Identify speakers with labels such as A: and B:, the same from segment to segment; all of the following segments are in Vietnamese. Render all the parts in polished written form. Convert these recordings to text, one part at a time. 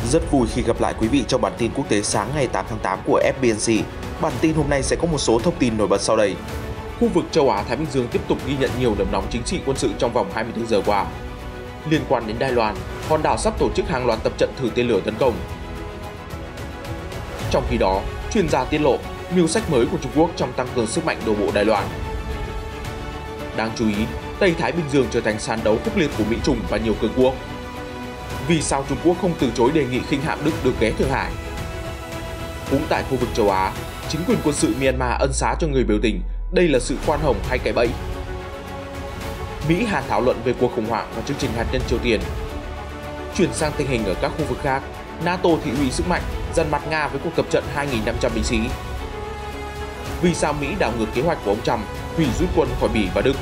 A: Rất vui khi gặp lại quý vị trong bản tin quốc tế sáng ngày 8 tháng 8 của FBNC. Bản tin hôm nay sẽ có một số thông tin nổi bật sau đây. Khu vực châu Á-Thái Bình Dương tiếp tục ghi nhận nhiều điểm nóng chính trị quân sự trong vòng 24 giờ qua. Liên quan đến Đài Loan, hòn đảo sắp tổ chức hàng loạt tập trận thử tên lửa tấn công. Trong khi đó, chuyên gia tiết lộ mưu sách mới của Trung Quốc trong tăng cường sức mạnh đổ bộ Đài Loan. Đáng chú ý, Tây Thái Bình Dương trở thành sàn đấu khốc liệt của Mỹ Trung và nhiều cường quốc. Vì sao Trung Quốc không từ chối đề nghị khinh hạm Đức được ghé Thượng Hải? Cũng tại khu vực châu Á, chính quyền quân sự Myanmar ân xá cho người biểu tình, đây là sự khoan hồng hay cái bẫy? Mỹ Hàn thảo luận về cuộc khủng hoảng và chương trình hạt nhân Triều Tiên. Chuyển sang tình hình ở các khu vực khác, NATO thị uy sức mạnh, dằn mặt Nga với cuộc tập trận 2.500 binh sĩ. Vì sao Mỹ đảo ngược kế hoạch của ông Trump hủy rút quân khỏi Bỉ và Đức?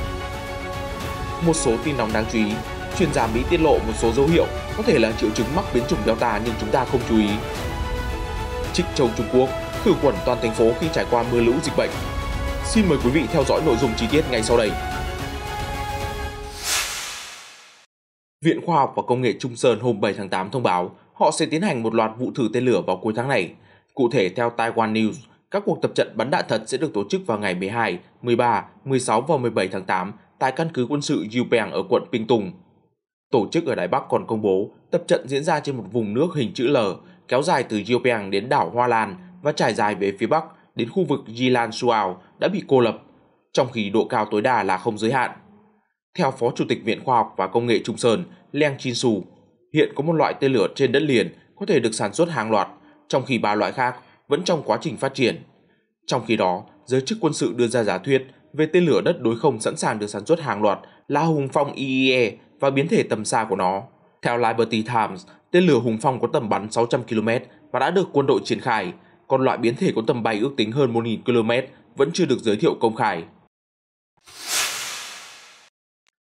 A: Một số tin nóng đáng chú ý, chuyên gia Mỹ tiết lộ một số dấu hiệu có thể là triệu chứng mắc biến chủng Delta nhưng chúng ta không chú ý. Trích Châu Trung Quốc khử khuẩn toàn thành phố khi trải qua mưa lũ dịch bệnh. Xin mời quý vị theo dõi nội dung chi tiết ngay sau đây. Viện Khoa học và Công nghệ Trung Sơn hôm 7 tháng 8 thông báo họ sẽ tiến hành một loạt vụ thử tên lửa vào cuối tháng này. Cụ thể theo Taiwan News, các cuộc tập trận bắn đạn thật sẽ được tổ chức vào ngày 12, 13, 16 và 17 tháng 8 tại căn cứ quân sự Yupeng ở quận Pinh Tung. Tổ chức ở Đài Bắc còn công bố tập trận diễn ra trên một vùng nước hình chữ L kéo dài từ Yupeng đến đảo Hoa Lan và trải dài về phía Bắc đến khu vực Yilan Suao đã bị cô lập, trong khi độ cao tối đa là không giới hạn. Theo Phó Chủ tịch Viện Khoa học và Công nghệ Trung Sơn Liang Chin-su, hiện có một loại tên lửa trên đất liền có thể được sản xuất hàng loạt, trong khi 3 loại khác vẫn trong quá trình phát triển. Trong khi đó, giới chức quân sự đưa ra giả thuyết về tên lửa đất đối không sẵn sàng được sản xuất hàng loạt là Hùng Phong IE và biến thể tầm xa của nó. Theo Liberty Times, tên lửa Hùng Phong có tầm bắn 600 km và đã được quân đội triển khai, còn loại biến thể có tầm bay ước tính hơn 1.000 km vẫn chưa được giới thiệu công khai.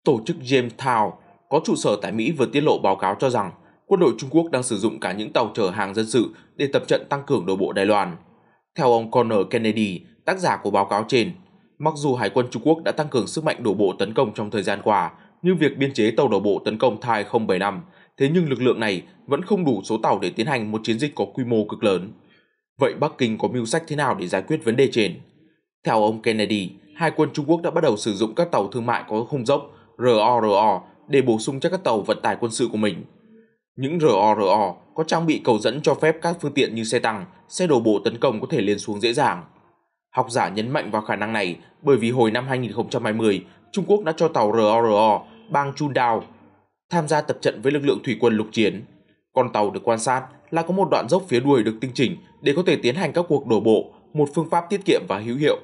A: Tổ chức Jamestown có trụ sở tại Mỹ vừa tiết lộ báo cáo cho rằng quân đội Trung Quốc đang sử dụng cả những tàu chở hàng dân sự để tập trận tăng cường đổ bộ Đài Loan. Theo ông Connor Kennedy, tác giả của báo cáo trên, mặc dù Hải quân Trung Quốc đã tăng cường sức mạnh đổ bộ tấn công trong thời gian qua, như việc biên chế tàu đổ bộ tấn công Thai 075, thế nhưng lực lượng này vẫn không đủ số tàu để tiến hành một chiến dịch có quy mô cực lớn. Vậy Bắc Kinh có mưu sách thế nào để giải quyết vấn đề trên? Theo ông Kennedy, Hải quân Trung Quốc đã bắt đầu sử dụng các tàu thương mại có khung dốc RORO để bổ sung cho các tàu vận tải quân sự của mình. Những RORO có trang bị cầu dẫn cho phép các phương tiện như xe tăng, xe đổ bộ tấn công có thể lên xuống dễ dàng. Học giả nhấn mạnh vào khả năng này bởi vì hồi năm 2020, Trung Quốc đã cho tàu RORO bang Chundao tham gia tập trận với lực lượng thủy quân lục chiến. Con tàu được quan sát là có một đoạn dốc phía đuôi được tinh chỉnh để có thể tiến hành các cuộc đổ bộ, một phương pháp tiết kiệm và hữu hiệu.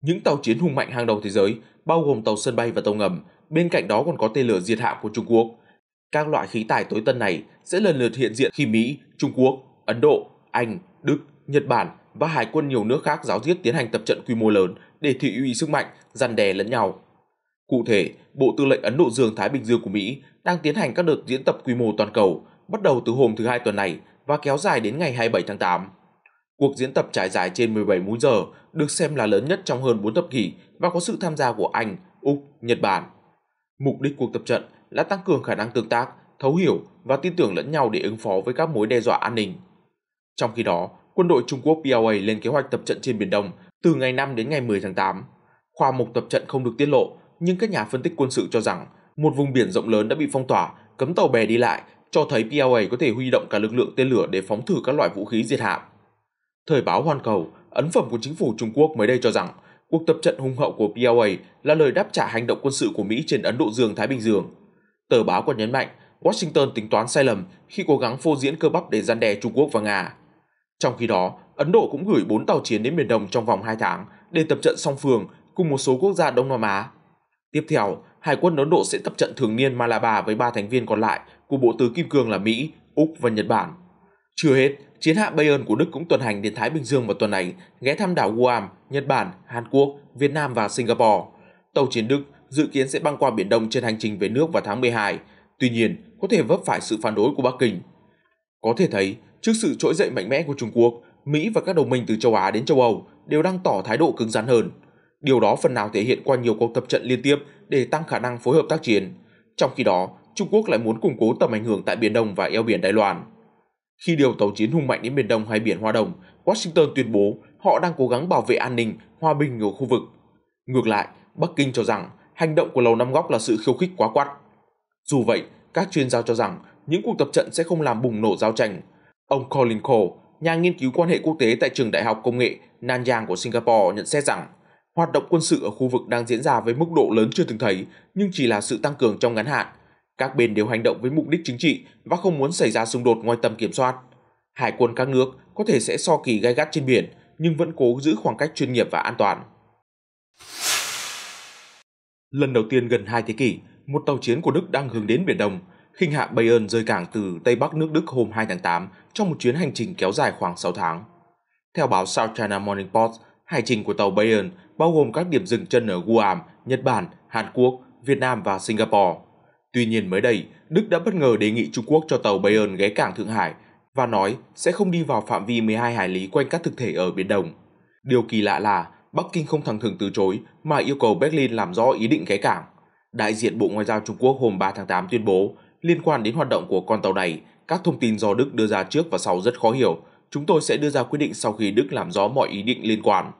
A: Những tàu chiến hùng mạnh hàng đầu thế giới, bao gồm tàu sân bay và tàu ngầm, bên cạnh đó còn có tên lửa diệt hạm của Trung Quốc. Các loại khí tài tối tân này sẽ lần lượt hiện diện khi Mỹ, Trung Quốc, Ấn Độ, Anh, Đức, Nhật Bản và hải quân nhiều nước khác ráo riết tiến hành tập trận quy mô lớn để thị uy sức mạnh, răn đè lẫn nhau. Cụ thể, Bộ Tư lệnh Ấn Độ Dương-Thái Bình Dương của Mỹ đang tiến hành các đợt diễn tập quy mô toàn cầu, bắt đầu từ hôm thứ Hai tuần này và kéo dài đến ngày 27 tháng 8. Cuộc diễn tập trải dài trên 17 múi giờ, được xem là lớn nhất trong hơn 4 thập kỷ và có sự tham gia của Anh, Úc, Nhật Bản. Mục đích cuộc tập trận là tăng cường khả năng tương tác, thấu hiểu và tin tưởng lẫn nhau để ứng phó với các mối đe dọa an ninh. Trong khi đó, quân đội Trung Quốc PLA lên kế hoạch tập trận trên Biển Đông từ ngày 5 đến ngày 10 tháng 8. Khoa mục tập trận không được tiết lộ, nhưng các nhà phân tích quân sự cho rằng một vùng biển rộng lớn đã bị phong tỏa, cấm tàu bè đi lại, cho thấy PLA có thể huy động cả lực lượng tên lửa để phóng thử các loại vũ khí diệt hạm. Thời báo Hoàn Cầu, ấn phẩm của chính phủ Trung Quốc mới đây cho rằng cuộc tập trận hùng hậu của PLA là lời đáp trả hành động quân sự của Mỹ trên Ấn Độ Dương-Thái Bình Dương. Tờ báo còn nhấn mạnh Washington tính toán sai lầm khi cố gắng phô diễn cơ bắp để răn đe Trung Quốc và Nga. Trong khi đó, Ấn Độ cũng gửi 4 tàu chiến đến Biển Đông trong vòng 2 tháng để tập trận song phương cùng một số quốc gia Đông Nam Á. Tiếp theo, Hải quân Ấn Độ sẽ tập trận thường niên Malabar với 3 thành viên còn lại của Bộ Tứ Kim Cương là Mỹ, Úc và Nhật Bản. Chưa hết, chiến hạm Bayern của Đức cũng tuần hành đến Thái Bình Dương vào tuần này, ghé thăm đảo Guam, Nhật Bản, Hàn Quốc, Việt Nam và Singapore. Tàu chiến Đức dự kiến sẽ băng qua Biển Đông trên hành trình về nước vào tháng 12, tuy nhiên có thể vấp phải sự phản đối của Bắc Kinh. Có thể thấy, trước sự trỗi dậy mạnh mẽ của Trung Quốc, Mỹ và các đồng minh từ châu Á đến châu Âu đều đang tỏ thái độ cứng rắn hơn. Điều đó phần nào thể hiện qua nhiều cuộc tập trận liên tiếp để tăng khả năng phối hợp tác chiến. Trong khi đó, Trung Quốc lại muốn củng cố tầm ảnh hưởng tại Biển Đông và eo biển Đài Loan. Khi điều tàu chiến hùng mạnh đến Biển Đông hay Biển Hoa Đông, Washington tuyên bố họ đang cố gắng bảo vệ an ninh, hòa bình ở khu vực. Ngược lại, Bắc Kinh cho rằng hành động của Lầu Năm Góc là sự khiêu khích quá quắt. Dù vậy, các chuyên gia cho rằng những cuộc tập trận sẽ không làm bùng nổ giao tranh. Ông Colin Cole, nhà nghiên cứu quan hệ quốc tế tại Trường Đại học Công nghệ Nanyang của Singapore nhận xét rằng hoạt động quân sự ở khu vực đang diễn ra với mức độ lớn chưa từng thấy, nhưng chỉ là sự tăng cường trong ngắn hạn. Các bên đều hành động với mục đích chính trị và không muốn xảy ra xung đột ngoài tầm kiểm soát. Hải quân các nước có thể sẽ so kì gay gắt trên biển, nhưng vẫn cố giữ khoảng cách chuyên nghiệp và an toàn. Lần đầu tiên gần 2 thế kỷ, một tàu chiến của Đức đang hướng đến Biển Đông. Khinh hạ Bayern rời cảng từ Tây Bắc nước Đức hôm 2 tháng 8 trong một chuyến hành trình kéo dài khoảng 6 tháng. Theo báo South China Morning Post, hành trình của tàu Bayern bao gồm các điểm dừng chân ở Guam, Nhật Bản, Hàn Quốc, Việt Nam và Singapore. Tuy nhiên mới đây, Đức đã bất ngờ đề nghị Trung Quốc cho tàu Bayern ghé cảng Thượng Hải và nói sẽ không đi vào phạm vi 12 hải lý quanh các thực thể ở Biển Đông. Điều kỳ lạ là Bắc Kinh không thẳng thừng từ chối mà yêu cầu Berlin làm rõ ý định ghé cảng. Đại diện Bộ Ngoại giao Trung Quốc hôm 3 tháng 8 tuyên bố liên quan đến hoạt động của con tàu này, các thông tin do Đức đưa ra trước và sau rất khó hiểu. Chúng tôi sẽ đưa ra quyết định sau khi Đức làm rõ mọi ý định liên quan.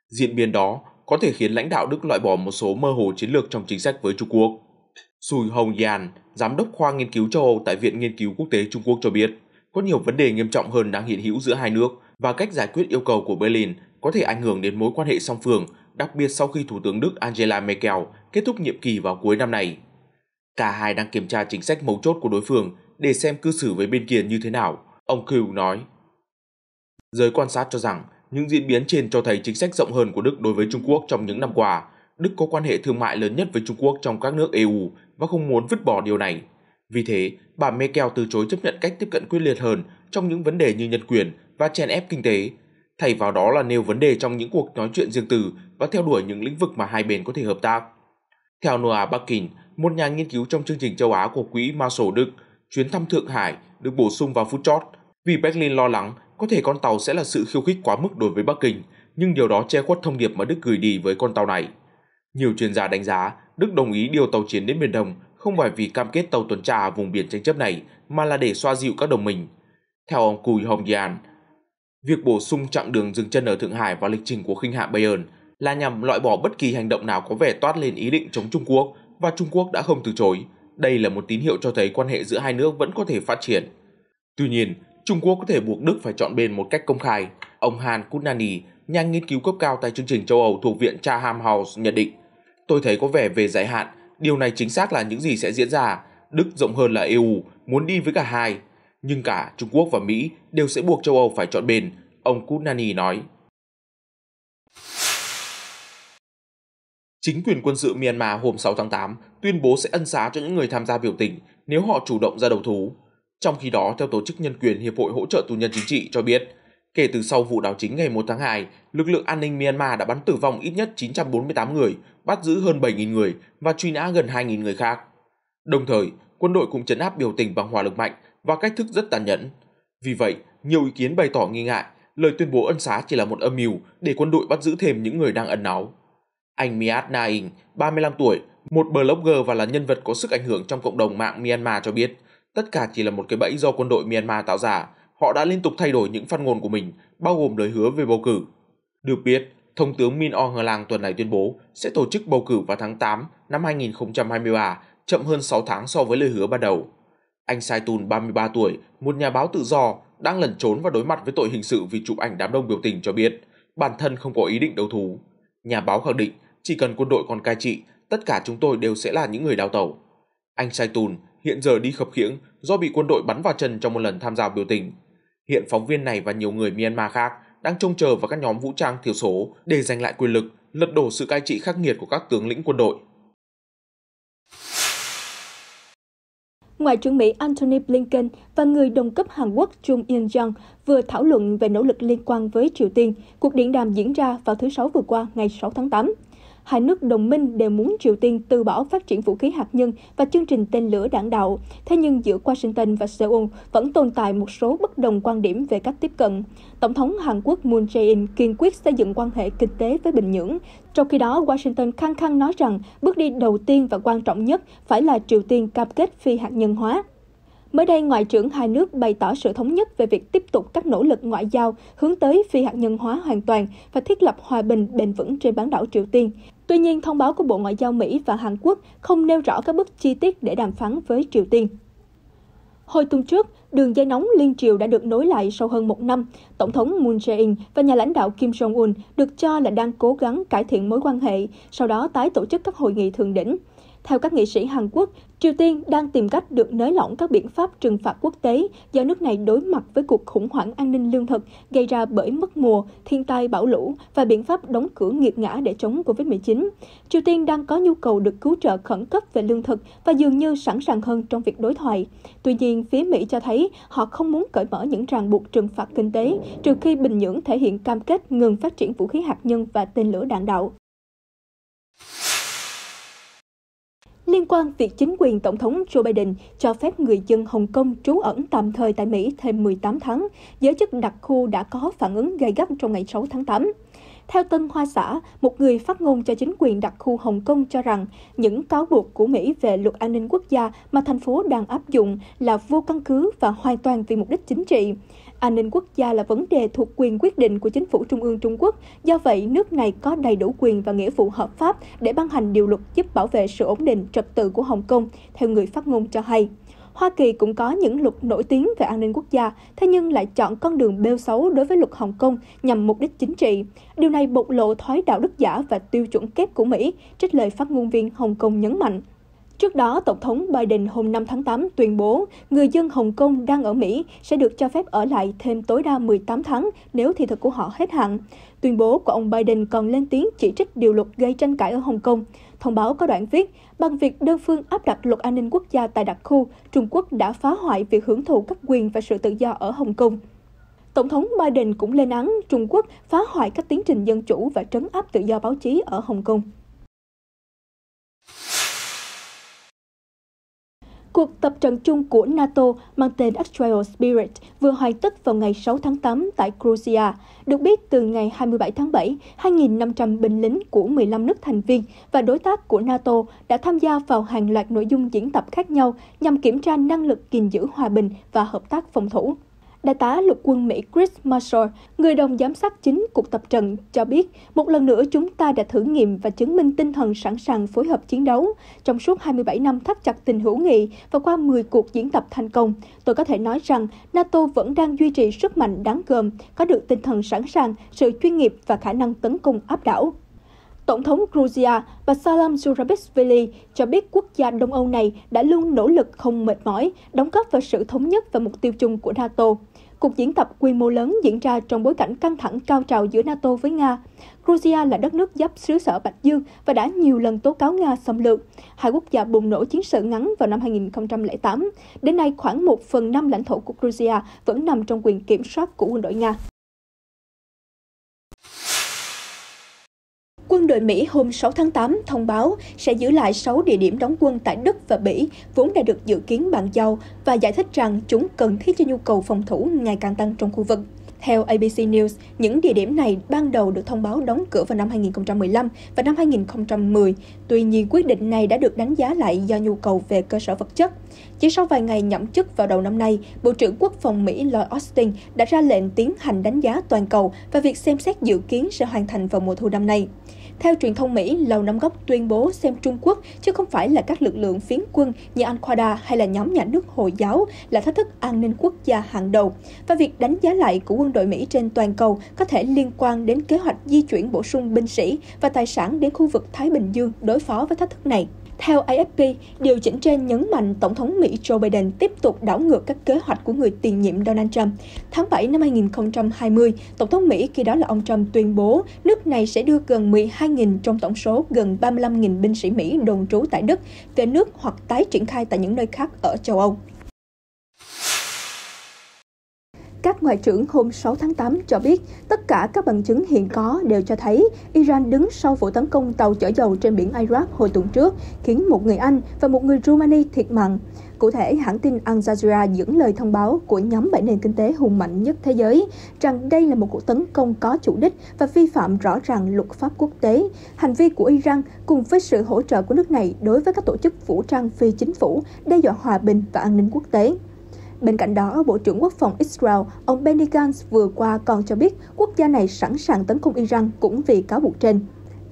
A: Diễn biến đó có thể khiến lãnh đạo Đức loại bỏ một số mơ hồ chiến lược trong chính sách với Trung Quốc. Sui Hongyan, giám đốc khoa nghiên cứu châu Âu tại Viện Nghiên cứu Quốc tế Trung Quốc cho biết, có nhiều vấn đề nghiêm trọng hơn đang hiện hữu giữa hai nước và cách giải quyết yêu cầu của Berlin có thể ảnh hưởng đến mối quan hệ song phương, đặc biệt sau khi Thủ tướng Đức Angela Merkel kết thúc nhiệm kỳ vào cuối năm nay. Cả hai đang kiểm tra chính sách mấu chốt của đối phương để xem cư xử với bên kia như thế nào, ông Q nói. Giới quan sát cho rằng những diễn biến trên cho thấy chính sách rộng hơn của Đức đối với Trung Quốc trong những năm qua. Đức có quan hệ thương mại lớn nhất với Trung Quốc trong các nước EU và không muốn vứt bỏ điều này. Vì thế, bà Merkel từ chối chấp nhận cách tiếp cận quyết liệt hơn trong những vấn đề như nhân quyền và chèn ép kinh tế, thay vào đó là nêu vấn đề trong những cuộc nói chuyện riêng tư và theo đuổi những lĩnh vực mà hai bên có thể hợp tác. Theo Noah Bakin, một nhà nghiên cứu trong chương trình châu Á của Quỹ Marshall Đức, chuyến thăm Thượng Hải được bổ sung vào phút chót vì Berlin lo lắng có thể con tàu sẽ là sự khiêu khích quá mức đối với Bắc Kinh, nhưng điều đó che khuất thông điệp mà Đức gửi đi với con tàu này. Nhiều chuyên gia đánh giá Đức đồng ý điều tàu chiến đến Biển Đông không phải vì cam kết tàu tuần tra ở vùng biển tranh chấp này, mà là để xoa dịu các đồng minh. Theo ông Cui Hongyan, việc bổ sung chặng đường dừng chân ở Thượng Hải vào lịch trình của khinh hạ Bayern là nhằm loại bỏ bất kỳ hành động nào có vẻ toát lên ý định chống Trung Quốc, và Trung Quốc đã không từ chối. Đây là một tín hiệu cho thấy quan hệ giữa hai nước vẫn có thể phát triển. Tuy nhiên, Trung Quốc có thể buộc Đức phải chọn bên một cách công khai. Ông Han Kutnani, nhà nghiên cứu cấp cao tại chương trình châu Âu thuộc Viện Chatham House nhận định, tôi thấy có vẻ về dài hạn, điều này chính xác là những gì sẽ diễn ra. Đức rộng hơn là EU, muốn đi với cả hai. Nhưng cả Trung Quốc và Mỹ đều sẽ buộc châu Âu phải chọn bên, ông Kutnani nói. Chính quyền quân sự Myanmar hôm 6 tháng 8 tuyên bố sẽ ân xá cho những người tham gia biểu tình nếu họ chủ động ra đầu thú. Trong khi đó, theo Tổ chức Nhân quyền Hiệp hội Hỗ trợ Tù nhân Chính trị cho biết, kể từ sau vụ đảo chính ngày 1 tháng 2, lực lượng an ninh Myanmar đã bắn tử vong ít nhất 948 người, bắt giữ hơn 7.000 người và truy nã gần 2.000 người khác. Đồng thời, quân đội cũng trấn áp biểu tình bằng hỏa lực mạnh và cách thức rất tàn nhẫn. Vì vậy, nhiều ý kiến bày tỏ nghi ngại lời tuyên bố ân xá chỉ là một âm mưu để quân đội bắt giữ thêm những người đang ẩn náu. Anh Miat Naing, 35 tuổi, một blogger và là nhân vật có sức ảnh hưởng trong cộng đồng mạng Myanmar cho biết, tất cả chỉ là một cái bẫy do quân đội Myanmar tạo ra. Họ đã liên tục thay đổi những phát ngôn của mình, bao gồm lời hứa về bầu cử. Được biết, Thống tướng Min Aung Hlaing tuần này tuyên bố sẽ tổ chức bầu cử vào tháng 8 năm 2023, chậm hơn 6 tháng so với lời hứa ban đầu. Anh Saitun, 33 tuổi, một nhà báo tự do, đang lẩn trốn và đối mặt với tội hình sự vì chụp ảnh đám đông biểu tình cho biết, bản thân không có ý định đấu thú. Nhà báo khẳng định, chỉ cần quân đội còn cai trị, tất cả chúng tôi đều sẽ là những người đào tẩu. Anh Saitun hiện giờ đi khập khiễng do bị quân đội bắn vào chân trong một lần tham gia biểu tình. Hiện phóng viên này và nhiều người Myanmar khác đang trông chờ vào các nhóm vũ trang thiểu số để giành lại quyền lực, lật đổ sự cai trị khắc nghiệt của các tướng lĩnh quân đội.
B: Ngoại trưởng Mỹ Antony Blinken và người đồng cấp Hàn Quốc Chung In-jung vừa thảo luận về nỗ lực liên quan với Triều Tiên. Cuộc điện đàm diễn ra vào thứ Sáu vừa qua, ngày 6 tháng 8. hai nước đồng minh đều muốn Triều Tiên từ bỏ phát triển vũ khí hạt nhân và chương trình tên lửa đạn đạo. Thế nhưng giữa Washington và Seoul vẫn tồn tại một số bất đồng quan điểm về cách tiếp cận. Tổng thống Hàn Quốc Moon Jae-in kiên quyết xây dựng quan hệ kinh tế với Bình Nhưỡng. Trong khi đó, Washington khăng khăng nói rằng bước đi đầu tiên và quan trọng nhất phải là Triều Tiên cam kết phi hạt nhân hóa. Mới đây, Ngoại trưởng hai nước bày tỏ sự thống nhất về việc tiếp tục các nỗ lực ngoại giao hướng tới phi hạt nhân hóa hoàn toàn và thiết lập hòa bình bền vững trên bán đảo Triều Tiên. Tuy nhiên, thông báo của Bộ Ngoại giao Mỹ và Hàn Quốc không nêu rõ các bước chi tiết để đàm phán với Triều Tiên. Hồi tuần trước, đường dây nóng liên triều đã được nối lại sau hơn một năm. Tổng thống Moon Jae-in và nhà lãnh đạo Kim Jong-un được cho là đang cố gắng cải thiện mối quan hệ, sau đó tái tổ chức các hội nghị thượng đỉnh. Theo các nghị sĩ Hàn Quốc, Triều Tiên đang tìm cách được nới lỏng các biện pháp trừng phạt quốc tế do nước này đối mặt với cuộc khủng hoảng an ninh lương thực gây ra bởi mất mùa, thiên tai bão lũ và biện pháp đóng cửa nghiệt ngã để chống Covid-19. Triều Tiên đang có nhu cầu được cứu trợ khẩn cấp về lương thực và dường như sẵn sàng hơn trong việc đối thoại. Tuy nhiên, phía Mỹ cho thấy họ không muốn cởi mở những ràng buộc trừng phạt kinh tế trừ khi Bình Nhưỡng thể hiện cam kết ngừng phát triển vũ khí hạt nhân và tên lửa đạn đạo. Liên quan việc chính quyền Tổng thống Joe Biden cho phép người dân Hồng Kông trú ẩn tạm thời tại Mỹ thêm 18 tháng, giới chức đặc khu đã có phản ứng gay gắt trong ngày 6 tháng 8. Theo Tân Hoa Xã, một người phát ngôn cho chính quyền đặc khu Hồng Kông cho rằng những cáo buộc của Mỹ về luật an ninh quốc gia mà thành phố đang áp dụng là vô căn cứ và hoàn toàn vì mục đích chính trị. An ninh quốc gia là vấn đề thuộc quyền quyết định của chính phủ Trung ương Trung Quốc, do vậy nước này có đầy đủ quyền và nghĩa vụ hợp pháp để ban hành điều luật giúp bảo vệ sự ổn định trật tự của Hồng Kông, theo người phát ngôn cho hay. Hoa Kỳ cũng có những luật nổi tiếng về an ninh quốc gia, thế nhưng lại chọn con đường bêu xấu đối với luật Hồng Kông nhằm mục đích chính trị. Điều này bộc lộ thói đạo đức giả và tiêu chuẩn kép của Mỹ, trích lời phát ngôn viên Hồng Kông nhấn mạnh. Trước đó, Tổng thống Biden hôm 5 tháng 8 tuyên bố người dân Hồng Kông đang ở Mỹ sẽ được cho phép ở lại thêm tối đa 18 tháng nếu thị thực của họ hết hạn. Tuyên bố của ông Biden còn lên tiếng chỉ trích điều luật gây tranh cãi ở Hồng Kông. Thông báo có đoạn viết, bằng việc đơn phương áp đặt luật an ninh quốc gia tại đặc khu, Trung Quốc đã phá hoại việc hưởng thụ các quyền và sự tự do ở Hồng Kông. Tổng thống Biden cũng lên án Trung Quốc phá hoại các tiến trình dân chủ và trấn áp tự do báo chí ở Hồng Kông. Cuộc tập trận chung của NATO mang tên Actual Spirit vừa hoàn tất vào ngày 6 tháng 8 tại Georgia. Được biết, từ ngày 27 tháng 7, 2.500 binh lính của 15 nước thành viên và đối tác của NATO đã tham gia vào hàng loạt nội dung diễn tập khác nhau nhằm kiểm tra năng lực gìn giữ hòa bình và hợp tác phòng thủ. Đại tá lục quân Mỹ Chris Marshall, người đồng giám sát chính cuộc tập trận, cho biết một lần nữa chúng ta đã thử nghiệm và chứng minh tinh thần sẵn sàng phối hợp chiến đấu. Trong suốt 27 năm thắt chặt tình hữu nghị và qua 10 cuộc diễn tập thành công, tôi có thể nói rằng NATO vẫn đang duy trì sức mạnh đáng gờm, có được tinh thần sẵn sàng, sự chuyên nghiệp và khả năng tấn công áp đảo. Tổng thống Georgia Basalam Zurabishvili cho biết quốc gia Đông Âu này đã luôn nỗ lực không mệt mỏi, đóng góp vào sự thống nhất và mục tiêu chung của NATO. Cuộc diễn tập quy mô lớn diễn ra trong bối cảnh căng thẳng cao trào giữa NATO với Nga. Georgia là đất nước giáp xứ sở Bạch Dương và đã nhiều lần tố cáo Nga xâm lược. Hai quốc gia bùng nổ chiến sự ngắn vào năm 2008. Đến nay, khoảng 1/5 lãnh thổ của Georgia vẫn nằm trong quyền kiểm soát của quân đội Nga. Quân đội Mỹ hôm 6 tháng 8 thông báo sẽ giữ lại 6 địa điểm đóng quân tại Đức và Bỉ, vốn đã được dự kiến bàn giao, và giải thích rằng chúng cần thiết cho nhu cầu phòng thủ ngày càng tăng trong khu vực. Theo ABC News, những địa điểm này ban đầu được thông báo đóng cửa vào năm 2015 và năm 2010. Tuy nhiên, quyết định này đã được đánh giá lại do nhu cầu về cơ sở vật chất. Chỉ sau vài ngày nhậm chức vào đầu năm nay, Bộ trưởng Quốc phòng Mỹ Lloyd Austin đã ra lệnh tiến hành đánh giá toàn cầu và việc xem xét dự kiến sẽ hoàn thành vào mùa thu năm nay. Theo truyền thông Mỹ, Lầu Năm Góc tuyên bố xem Trung Quốc, chứ không phải là các lực lượng phiến quân như Al-Qaeda hay là nhóm nhà nước Hồi giáo, là thách thức an ninh quốc gia hàng đầu. Và việc đánh giá lại của quân đội Mỹ trên toàn cầu có thể liên quan đến kế hoạch di chuyển bổ sung binh sĩ và tài sản đến khu vực Thái Bình Dương đối phó với thách thức này. Theo AFP, điều chỉnh trên nhấn mạnh Tổng thống Mỹ Joe Biden tiếp tục đảo ngược các kế hoạch của người tiền nhiệm Donald Trump. Tháng 7 năm 2020, Tổng thống Mỹ khi đó là ông Trump tuyên bố nước này sẽ đưa gần 12.000 trong tổng số gần 35.000 binh sĩ Mỹ đồn trú tại Đức về nước hoặc tái triển khai tại những nơi khác ở châu Âu. Các tác Ngoại trưởng hôm 6 tháng 8 cho biết tất cả các bằng chứng hiện có đều cho thấy Iran đứng sau vụ tấn công tàu chở dầu trên biển Iraq hồi tuần trước, khiến một người Anh và một người Rumani thiệt mạng. Cụ thể, hãng tin Al Jazeera dẫn lời thông báo của nhóm 7 nền kinh tế hùng mạnh nhất thế giới rằng đây là một cuộc tấn công có chủ đích và vi phạm rõ ràng luật pháp quốc tế. Hành vi của Iran cùng với sự hỗ trợ của nước này đối với các tổ chức vũ trang phi chính phủ đe dọa hòa bình và an ninh quốc tế. Bên cạnh đó, Bộ trưởng Quốc phòng Israel, ông Benny Gantz vừa qua còn cho biết quốc gia này sẵn sàng tấn công Iran cũng vì cáo buộc trên.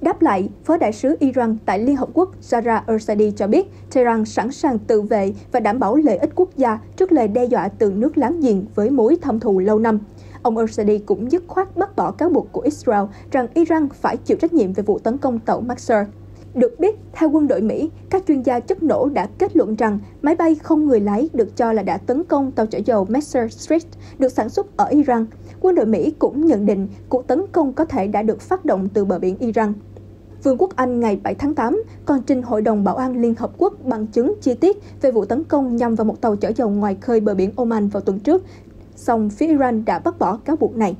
B: Đáp lại, Phó đại sứ Iran tại Liên Hợp Quốc Zahra Ershadi cho biết Tehran sẵn sàng tự vệ và đảm bảo lợi ích quốc gia trước lời đe dọa từ nước láng giềng với mối thâm thù lâu năm. Ông Ershadi cũng dứt khoát bác bỏ cáo buộc của Israel rằng Iran phải chịu trách nhiệm về vụ tấn công tàu Maxar. Được biết, theo quân đội Mỹ, các chuyên gia chất nổ đã kết luận rằng máy bay không người lái được cho là đã tấn công tàu chở dầu Messer Street được sản xuất ở Iran. Quân đội Mỹ cũng nhận định cuộc tấn công có thể đã được phát động từ bờ biển Iran. Vương quốc Anh ngày 7 tháng 8 còn trình Hội đồng Bảo an Liên Hợp Quốc bằng chứng chi tiết về vụ tấn công nhằm vào một tàu chở dầu ngoài khơi bờ biển Oman vào tuần trước, song phía Iran đã bác bỏ cáo buộc này.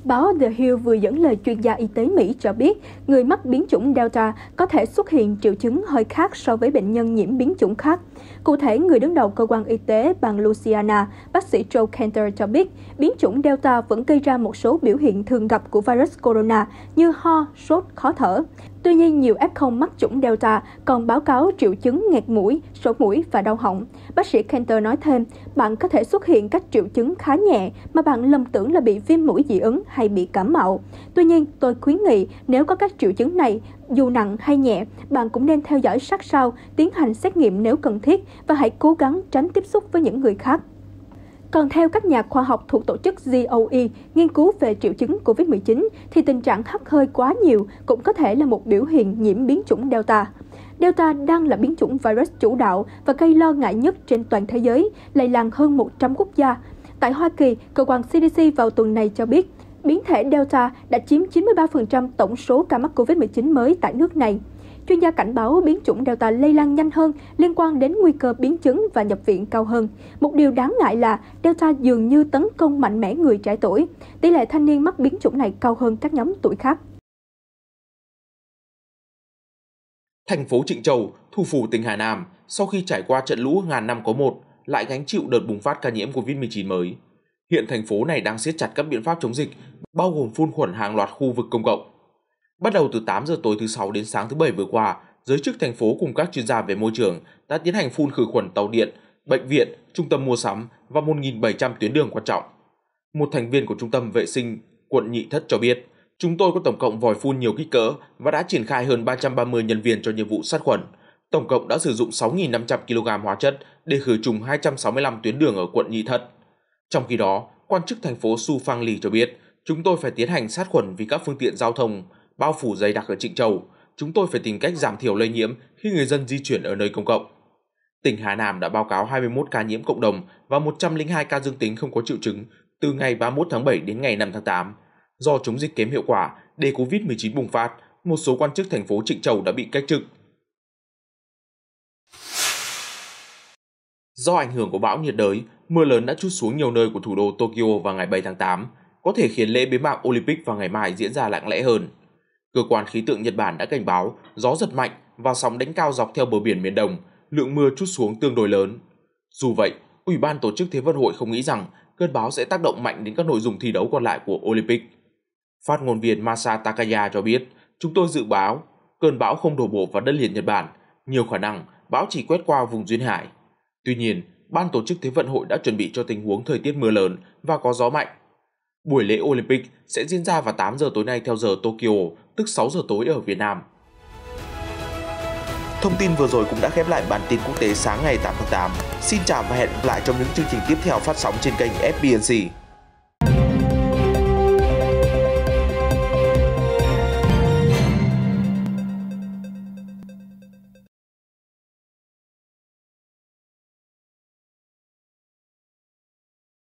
B: Báo The Hill vừa dẫn lời chuyên gia y tế Mỹ cho biết người mắc biến chủng Delta có thể xuất hiện triệu chứng hơi khác so với bệnh nhân nhiễm biến chủng khác. Cụ thể, người đứng đầu cơ quan y tế bang Louisiana, bác sĩ Joe Cantor cho biết biến chủng Delta vẫn gây ra một số biểu hiện thường gặp của virus corona như ho, sốt, khó thở. Tuy nhiên, nhiều F0 mắc chủng Delta còn báo cáo triệu chứng nghẹt mũi, sổ mũi và đau họng. Bác sĩ Cantor nói thêm, bạn có thể xuất hiện các triệu chứng khá nhẹ mà bạn lầm tưởng là bị viêm mũi dị ứng hay bị cảm mạo. Tuy nhiên, tôi khuyến nghị nếu có các triệu chứng này, dù nặng hay nhẹ, bạn cũng nên theo dõi sát sao, tiến hành xét nghiệm nếu cần thiết và hãy cố gắng tránh tiếp xúc với những người khác. Còn theo các nhà khoa học thuộc tổ chức GOE nghiên cứu về triệu chứng COVID-19, thì tình trạng hắt hơi quá nhiều cũng có thể là một biểu hiện nhiễm biến chủng Delta. Delta đang là biến chủng virus chủ đạo và gây lo ngại nhất trên toàn thế giới, lây lan hơn 100 quốc gia. Tại Hoa Kỳ, cơ quan CDC vào tuần này cho biết, biến thể Delta đã chiếm 93% tổng số ca mắc COVID-19 mới tại nước này. Chuyên gia cảnh báo biến chủng Delta lây lan nhanh hơn liên quan đến nguy cơ biến chứng và nhập viện cao hơn. Một điều đáng ngại là Delta dường như tấn công mạnh mẽ người trẻ tuổi. Tỷ lệ thanh niên mắc biến chủng này cao hơn các nhóm tuổi khác.
A: Thành phố Trịnh Châu, thủ phủ tỉnh Hà Nam, sau khi trải qua trận lũ ngàn năm có một, lại gánh chịu đợt bùng phát ca nhiễm COVID-19 mới. Hiện thành phố này đang siết chặt các biện pháp chống dịch, bao gồm phun khuẩn hàng loạt khu vực công cộng. Bắt đầu từ 8 giờ tối thứ Sáu đến sáng thứ Bảy vừa qua, giới chức thành phố cùng các chuyên gia về môi trường đã tiến hành phun khử khuẩn tàu điện, bệnh viện, trung tâm mua sắm và 1.700 tuyến đường quan trọng. Một thành viên của Trung tâm Vệ sinh quận Nhị Thất cho biết, chúng tôi có tổng cộng vòi phun nhiều kích cỡ và đã triển khai hơn 330 nhân viên cho nhiệm vụ sát khuẩn. Tổng cộng đã sử dụng 6.500 kg hóa chất để khử trùng 265 tuyến đường ở quận Nhị Thất. Trong khi đó, quan chức thành phố Su Phang Ly cho biết, chúng tôi phải tiến hành sát khuẩn vì các phương tiện giao thông bao phủ dày đặc ở Trịnh Châu. Chúng tôi phải tìm cách giảm thiểu lây nhiễm khi người dân di chuyển ở nơi công cộng. Tỉnh Hà Nam đã báo cáo 21 ca nhiễm cộng đồng và 102 ca dương tính không có triệu chứng từ ngày 31 tháng 7 đến ngày 5 tháng 8. Do chống dịch kém hiệu quả để COVID-19 bùng phát, một số quan chức thành phố Trịnh Châu đã bị cách chức. Do ảnh hưởng của bão nhiệt đới, mưa lớn đã trút xuống nhiều nơi của thủ đô Tokyo vào ngày 7 tháng 8, có thể khiến lễ bế mạc Olympic vào ngày mai diễn ra lặng lẽ hơn. Cơ quan khí tượng Nhật Bản đã cảnh báo gió giật mạnh và sóng đánh cao dọc theo bờ biển miền Đông, lượng mưa trút xuống tương đối lớn. Dù vậy, Ủy ban tổ chức Thế vận hội không nghĩ rằng cơn bão sẽ tác động mạnh đến các nội dung thi đấu còn lại của Olympic. Phát ngôn viên Masa Takaya cho biết, chúng tôi dự báo cơn bão không đổ bộ vào đất liền Nhật Bản, nhiều khả năng bão chỉ quét qua vùng duyên hải. Tuy nhiên, ban tổ chức Thế vận hội đã chuẩn bị cho tình huống thời tiết mưa lớn và có gió mạnh. Buổi lễ Olympic sẽ diễn ra vào 8 giờ tối nay theo giờ Tokyo, tức 6 giờ tối ở Việt Nam. Thông tin vừa rồi cũng đã khép lại bản tin quốc tế sáng ngày 8 tháng 8. Xin chào và hẹn gặp lại trong những chương trình tiếp theo phát sóng trên kênh FBNC.